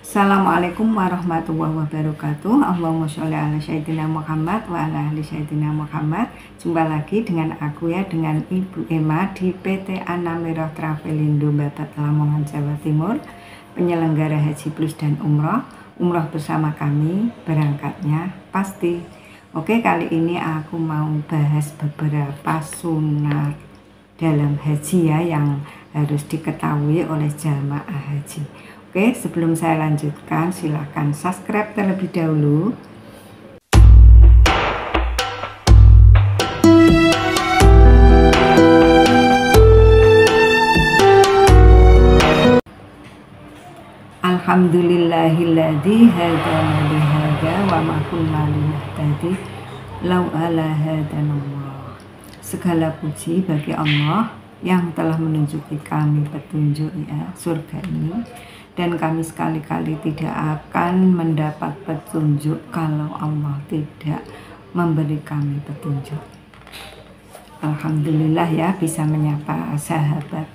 Assalamualaikum warahmatullahi wabarakatuh. Allahumma sholli ala sayyidina Muhammad wa ala ali sayyidina Muhammad. Jumpa lagi dengan aku ya, dengan Ibu Emma di PT Anamirah Travelindo Babat Lamongan Jawa Timur, penyelenggara Haji Plus dan Umroh. Umroh bersama kami, berangkatnya pasti. Oke, kali ini aku mau bahas beberapa sunat dalam haji ya, yang harus diketahui oleh jamaah haji. Oke, sebelum saya lanjutkan, silahkan subscribe terlebih dahulu. Alhamdulillahilladzi hadana li hadza wa ma kunna linahtadi law ala hadanallah. Segala puji bagi Allah yang telah menunjuki kami petunjuk ya, surga ini. Dan kami sekali-kali tidak akan mendapat petunjuk kalau Allah tidak memberi kami petunjuk. Alhamdulillah ya, bisa menyapa sahabat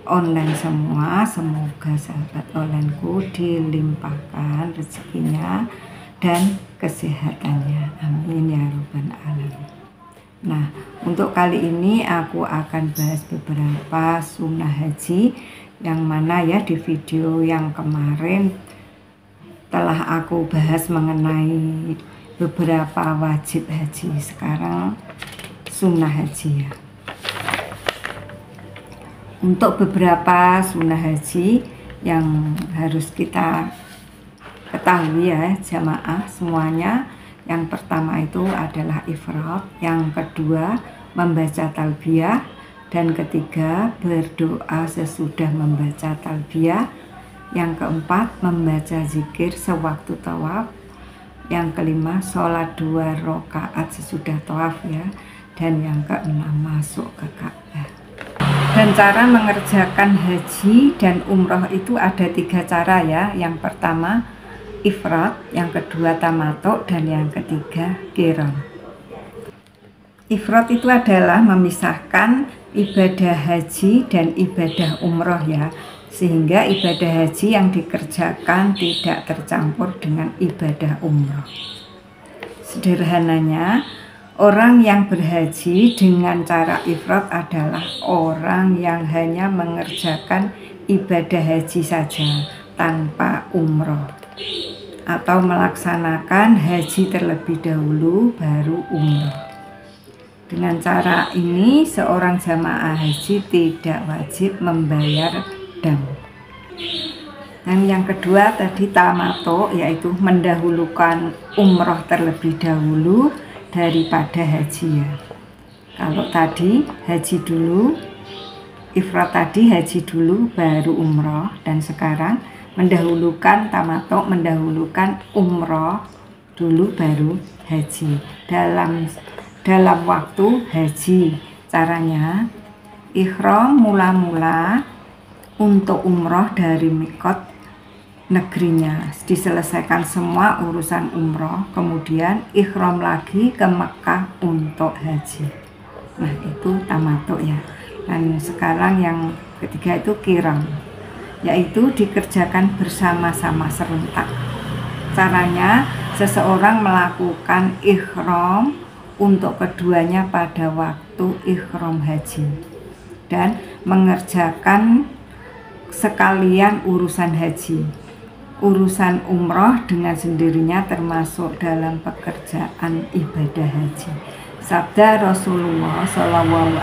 online semua. Semoga sahabat onlineku dilimpahkan rezekinya dan kesehatannya. Amin ya rabbal alamin. Nah, untuk kali ini aku akan bahas beberapa sunnah haji, yang mana ya di video yang kemarin telah aku bahas mengenai beberapa wajib haji. Sekarang sunnah haji ya. Untuk beberapa sunnah haji yang harus kita ketahui ya jamaah semuanya. Yang pertama itu adalah ifrad, yang kedua membaca talbiyah, dan ketiga berdoa sesudah membaca talbiyah, yang keempat membaca zikir sewaktu tawaf, yang kelima sholat 2 rakaat sesudah tawaf ya, dan yang keenam masuk ke Ka'bah. Dan cara mengerjakan haji dan umroh itu ada 3 cara ya. Yang pertama ifrad, yang kedua tamattu, dan yang ketiga qiran. Ifrad itu adalah memisahkan ibadah haji dan ibadah umroh ya, sehingga ibadah haji yang dikerjakan tidak tercampur dengan ibadah umroh. Sederhananya, orang yang berhaji dengan cara ifrad adalah orang yang hanya mengerjakan ibadah haji saja tanpa umroh, atau melaksanakan haji terlebih dahulu baru umroh. Dengan cara ini seorang jamaah haji tidak wajib membayar dam. Dan yang kedua tadi tamattu, yaitu mendahulukan umroh terlebih dahulu daripada haji ya. Kalau tadi haji dulu, ifrad tadi haji dulu baru umroh, dan sekarang mendahulukan tamattu, mendahulukan umroh dulu baru haji dalam waktu haji. Caranya ihram mula-mula untuk umroh dari mikot negerinya, diselesaikan semua urusan umroh, kemudian ihram lagi ke Mekah untuk haji. Nah itu tamattu ya. Dan sekarang yang ketiga itu qiran, yaitu dikerjakan bersama-sama serentak. Caranya seseorang melakukan ihram untuk keduanya pada waktu ihram haji dan mengerjakan sekalian urusan haji. Urusan umroh dengan sendirinya termasuk dalam pekerjaan ibadah haji. Sabda Rasulullah SAW,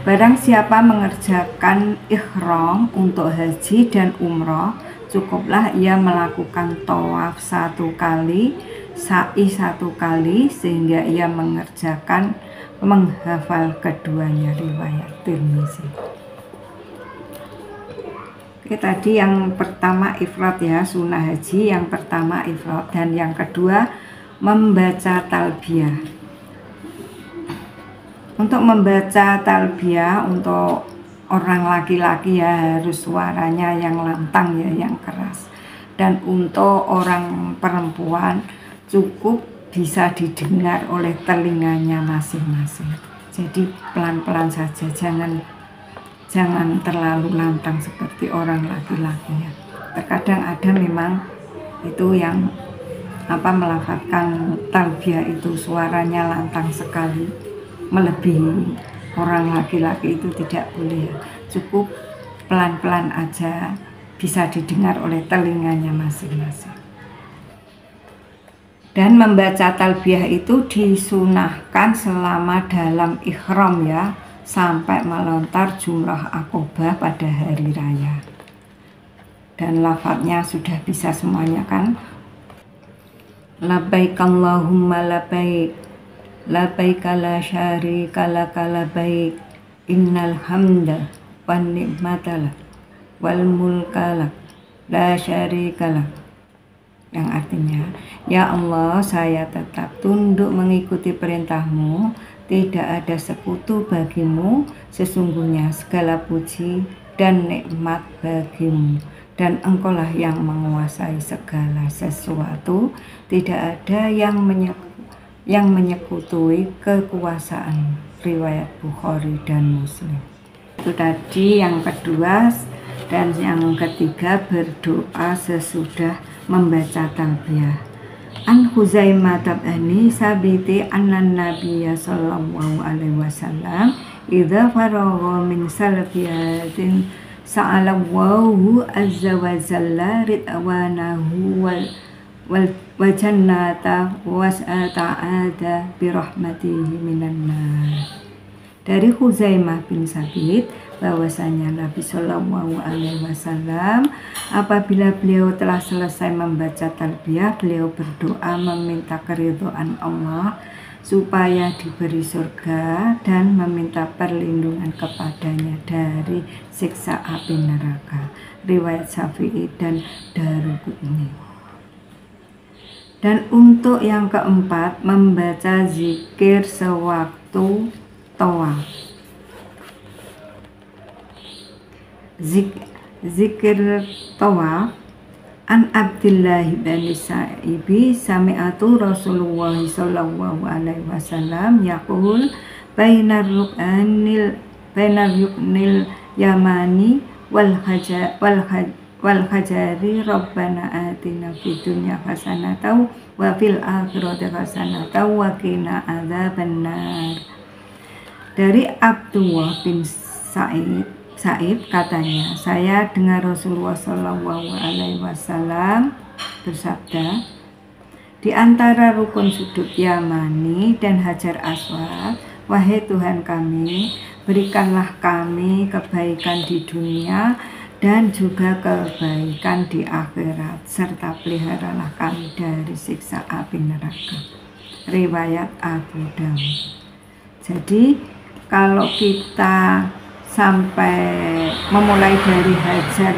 barang siapa mengerjakan ihram untuk haji dan umroh, cukuplah ia melakukan tawaf 1 kali, sa'i 1 kali, sehingga ia menghafal keduanya. Riwayat Tirmizi. Oke, tadi yang pertama ifrad ya, sunnah haji yang pertama ifrad, dan yang kedua membaca talbiyah. Untuk membaca talbiyah untuk orang laki-laki ya harus suaranya yang lantang ya, yang keras. Dan untuk orang perempuan cukup bisa didengar oleh telinganya masing-masing. Jadi pelan-pelan saja, jangan terlalu lantang seperti orang laki-laki ya. Terkadang ada memang itu yang melafazkan talbiyah itu suaranya lantang sekali, melebihi orang laki-laki itu tidak boleh, cukup pelan-pelan aja, bisa didengar oleh telinganya masing-masing. Dan membaca talbiyah itu disunahkan selama dalam ihram ya, sampai melontar jumrah Aqobah pada hari raya. Dan lafadznya sudah bisa semuanya kan? Labbaik Allahumma labbaik, labbaik la syarika laka labbaik, innal hamda wan ni'mata lak wal mulka lak la syarika lak. Yang artinya, ya Allah, saya tetap tunduk mengikuti perintahmu, tidak ada sekutu bagimu, sesungguhnya segala puji dan nikmat bagimu, dan engkaulah yang menguasai segala sesuatu, tidak ada yang menyekutui kekuasaan. Riwayat Bukhari dan Muslim. Itu tadi yang kedua. Dan yang ketiga, berdoa sesudah membaca talbiyah. An Huzaimah tab'ani sabiti annan nabiyya sallallahu alaihi wasallam idza faragha min salbiyatin sa'alallahu azza wa jalla ridwanahu wal jannata was'ata'ada birahmatihi minan nar. Dari Huzaimah bin Sabit bahwasanya Nabi Shallallahu Alaihi Wasallam apabila beliau telah selesai membaca talbiyah, beliau berdoa meminta keridhaan Allah supaya diberi surga dan meminta perlindungan kepadanya dari siksa api neraka. Riwayat Syafi'i dan Daruqutni. Dan untuk yang keempat, membaca zikir sewaktu tawaf. Zikir tawaf. An Abdullah bin Sa'ibi sami'atu Rasulullah sallallahu alaihi wasallam yaqul bainar ruknil yamani wal hajari rabbana atina fid dunya hasanatan wa fil akhirati hasanatan wa qina adzabannar. Dari Abdullah bin Sa'ib katanya, saya dengar Rasulullah Shallallahu Alaihi Wasallam bersabda, di antara rukun sujud Yamani dan Hajar Aswad, wahai Tuhan kami, berikanlah kami kebaikan di dunia dan juga kebaikan di akhirat, serta peliharalah kami dari siksa api neraka. Riwayat Abu Dawud. Jadi kalau kita sampai memulai dari Hajar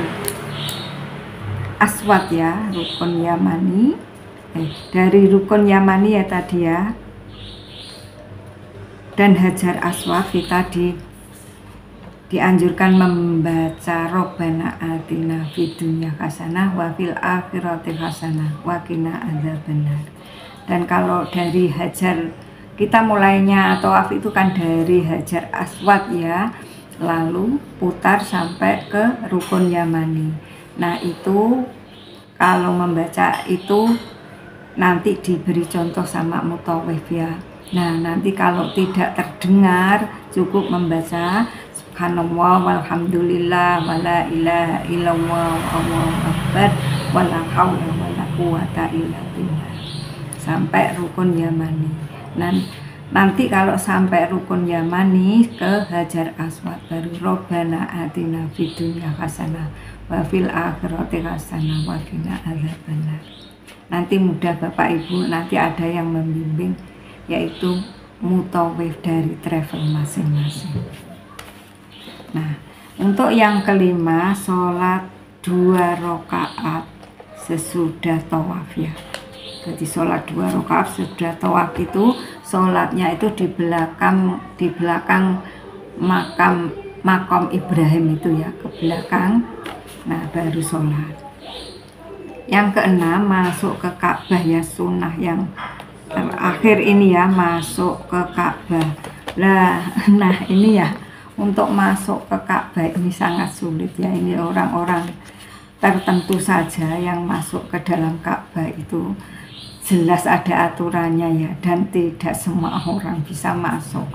Aswad ya, rukun Yamani, dari rukun Yamani ya tadi ya, dan Hajar Aswad kita dianjurkan membaca Robbana atina fid dunya hasanah wa fil akhirati hasanah wa qina adzabannar. Dan kalau dari Hajar, kita mulainya tawaf itu kan dari Hajar Aswad ya, lalu putar sampai ke rukun Yamani. Nah itu kalau membaca itu nanti diberi contoh sama mutawif ya. Nah nanti kalau tidak terdengar cukup membaca subhanallah walhamdulillah wala ilaha illallah wallahu akbar wala haula wala quwata illa billah sampai rukun Yamani. Nanti kalau sampai rukun Yamani ke Hajar Aswad baru Robbana atina fid dunya hasanah wa fil akhirati hasanah wa qina adzabannar. Nanti mudah Bapak Ibu, nanti ada yang membimbing, yaitu mutawif dari travel masing-masing. Nah, untuk yang kelima, sholat 2 rakaat sesudah tawaf ya. Jadi sholat 2 rakaat sudah tawaf itu, sholatnya itu di belakang makam Ibrahim itu ya, ke belakang. Nah baru sholat. Yang keenam, masuk ke Ka'bah ya, sunnah yang terakhir ini ya, masuk ke Ka'bah. Nah ini ya, untuk masuk ke Ka'bah ini sangat sulit ya. Ini orang-orang tertentu saja yang masuk ke dalam Ka'bah itu jelas ada aturannya ya, dan tidak semua orang bisa masuk.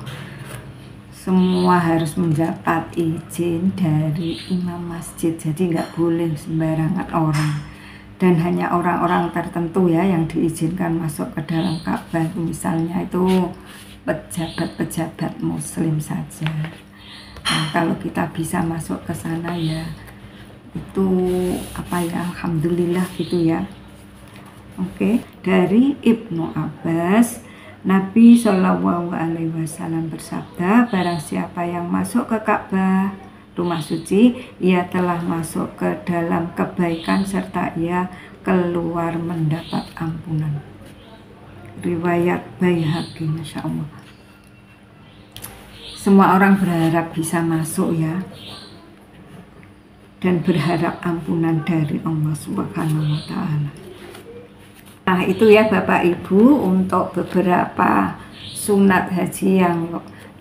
Semua harus mendapat izin dari imam masjid, jadi nggak boleh sembarangan orang. Dan hanya orang-orang tertentu ya yang diizinkan masuk ke dalam Ka'bah, misalnya itu pejabat-pejabat muslim saja. Nah, kalau kita bisa masuk ke sana ya itu apa ya, alhamdulillah gitu ya. Oke, dari Ibnu Abbas, Nabi Shallallahu Alaihi Wasallam bersabda, barang siapa yang masuk ke Ka'bah, rumah suci, ia telah masuk ke dalam kebaikan serta ia keluar mendapat ampunan. Riwayat Baihaqi, Masya Allah. Semua orang berharap bisa masuk ya, dan berharap ampunan dari Allah Subhanahu wa Ta'ala. Nah, itu ya Bapak Ibu untuk beberapa sunat haji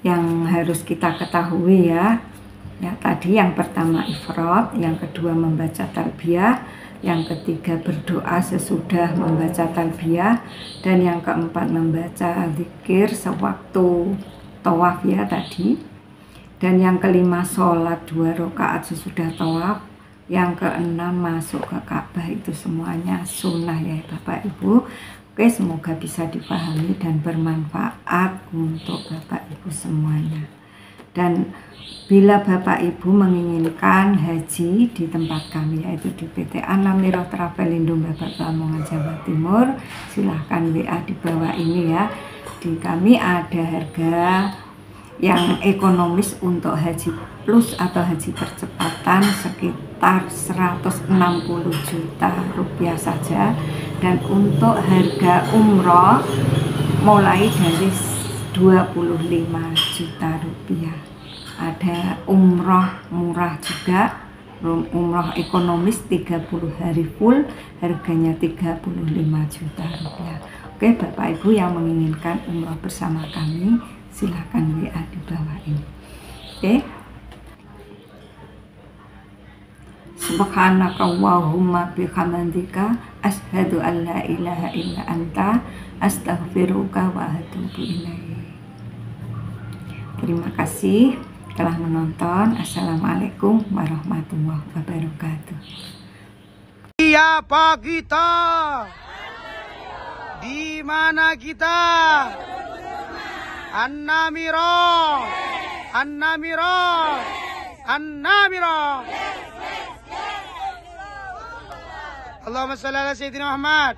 yang harus kita ketahui ya. Ya, tadi yang pertama ifrad, yang kedua membaca talbiyah, yang ketiga berdoa sesudah membaca talbiyah, dan yang keempat membaca zikir sewaktu tawaf ya tadi, dan yang kelima sholat 2 rakaat sesudah tawaf, yang keenam masuk ke Ka'bah. Itu semuanya sunnah ya Bapak Ibu. Oke, semoga bisa dipahami dan bermanfaat untuk Bapak Ibu semuanya. Dan bila Bapak Ibu menginginkan haji di tempat kami, yaitu di PT Anamiro Travelindo Babat Lamongan Jawa Timur, silahkan WA di bawah ini ya. Di kami ada harga yang ekonomis untuk haji plus atau haji percepatan sekitar 160 juta rupiah saja, dan untuk harga umroh mulai dari 25 juta rupiah. Ada umroh murah juga, umroh ekonomis 30 hari full, harganya 35 juta rupiah. Oke Bapak Ibu yang menginginkan umroh bersama kami, silahkan WA di bawah ini. Oke. Subhanaka Allahumma bihamdika asyhadu an la ilaha illa anta astaghfiruka wa atubu ilaik. Terima kasih telah menonton. Assalamualaikum warahmatullahi wabarakatuh. Siapa kita? Di mana kita? An-Namiro, An-Namiro, An-Namiro. Allahumma shalli ala Sayyidina Muhammad.